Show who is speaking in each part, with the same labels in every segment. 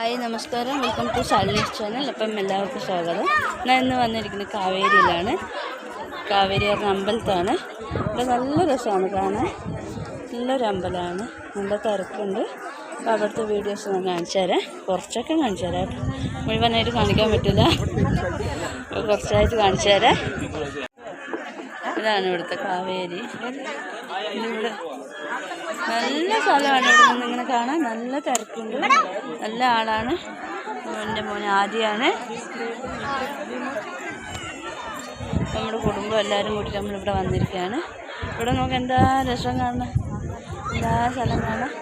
Speaker 1: Hi നമസ്കാരം, welcome to ശാലിനീസ് channel. അപ്പം എല്ലാവർക്കും സ്വാഗതം. ഞാൻ ഇന്ന് വന്നിരിക്കുന്നത് കാവേരിയിലാണ്. കാവേരി പറഞ്ഞ അമ്പലത്താണ്. ഇവിടെ നല്ല രസമാണ് കാണാൻ. നല്ലൊരു അമ്പലമാണ്, നല്ല തിരക്കുണ്ട്. അപ്പോൾ അവിടുത്തെ വീഡിയോസ് ഞാൻ കാണിച്ചു തരാം. കുറച്ചൊക്കെ കാണിച്ചു തരാം, മുഴുവനായിട്ട് കാണിക്കാൻ പറ്റില്ല, കുറച്ചായിട്ട് കാണിച്ചു തരാം. ഇതാണ് ഇവിടുത്തെ കാവേരി. ഇവിടെ നല്ല സ്ഥലമാണ്. ഇവിടെ നിന്ന് ഇങ്ങനെ കാണാൻ നല്ല തിരക്കുണ്ട്, നല്ല ആളാണ്. എൻ്റെ മോനെ ആദ്യമാണ്. നമ്മുടെ കുടുംബം എല്ലാവരും കൂട്ടിയിട്ട് നമ്മളിവിടെ വന്നിരിക്കുകയാണ്. ഇവിടെ നമുക്ക് എന്താ രസം കാണണം, എല്ലാ സ്ഥലം കാണാം,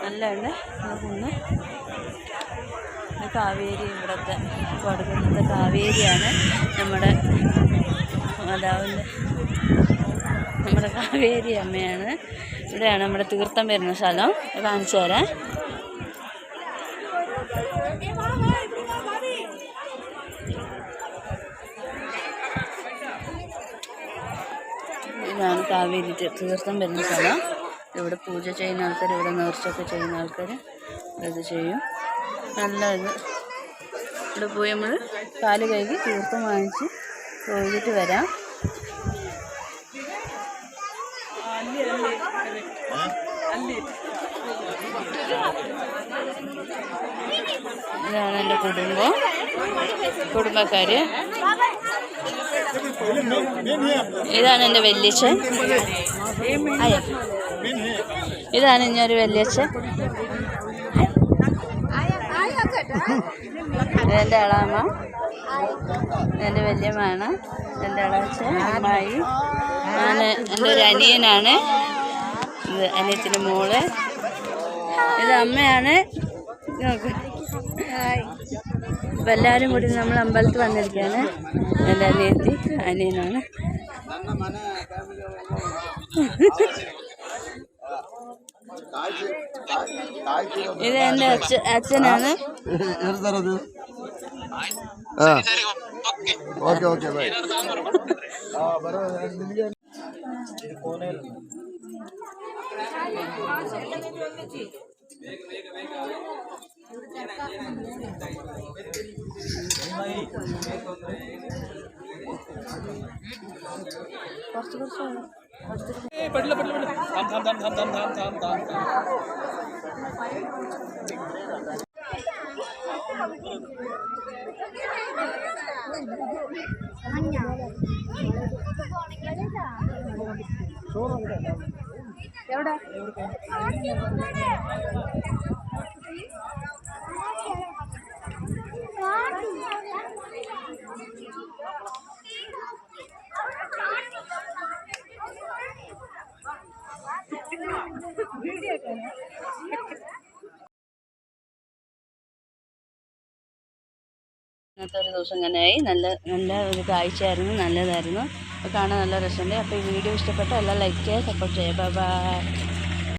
Speaker 1: നല്ല ഉണ്ട്. നോക്കുന്നു കാവേരി, ഇവിടുത്തെ കൊടുക്കുന്നത്തെ കാവേരിയാണ് നമ്മുടെ മാതാവിൻ്റെ, നമ്മുടെ കാവേരി അമ്മയാണ്. ഇവിടെയാണ് നമ്മുടെ തീർത്ഥം വരുന്ന സ്ഥലം. കാണിച്ചു തരാം. ഇതാണ് കാവേരി തീർത്ഥം വരുന്ന സ്ഥലം. ഇവിടെ പൂജ ചെയ്യുന്ന ആൾക്കാർ, ഇവിടെ നേർച്ചയൊക്കെ ചെയ്യുന്ന ആൾക്കാർ ഇത് ചെയ്യും. നല്ല ഇത് ഇവിടെ പോയി നമ്മൾ കാല് കഴുകി തീർത്ഥം വാങ്ങിച്ച് തൊഴുതിട്ട് വരാം. ഇതാണ് എൻ്റെ കുടുംബക്കാർ. ഇതാണ് എൻ്റെ വല്യച്ഛൻ. ഇതാണ് ഇനിയൊരു വല്യച്ഛൻ. എൻ്റെ അളാമ്മ, എൻ്റെ വല്യമ്മയാണ്, എൻ്റെ അളവച്ഛൻ, അമ്മായി. ഞാൻ എൻ്റെ ഒരു അനിയനാണ്. ഇത് അനിയത്തിൻ്റെ മോള്. ഇത് അമ്മയാണ്. ഇപ്പം എല്ലാവരും കൂടി നമ്മൾ അമ്പലത്തിൽ വന്നിരിക്കുകയാണ്. എൻ്റെ അനിയത്തി, അനിയനാണ്. ഇത് എൻ്റെ അച്ഛനാണ്. എവിടെ ഇന്നത്തെ ഒരു ദിവസം ഇങ്ങനെയായി. നല്ല ഒരു കാഴ്ചയായിരുന്നു, നല്ലതായിരുന്നു. അപ്പോൾ കാണാൻ നല്ല രസമുണ്ട്. അപ്പോൾ ഈ വീഡിയോ ഇഷ്ടപ്പെട്ട എല്ലാം ലൈക്ക് ചെയ്യുക, സപ്പോർട്ട് ചെയ്യുക. Bye bye.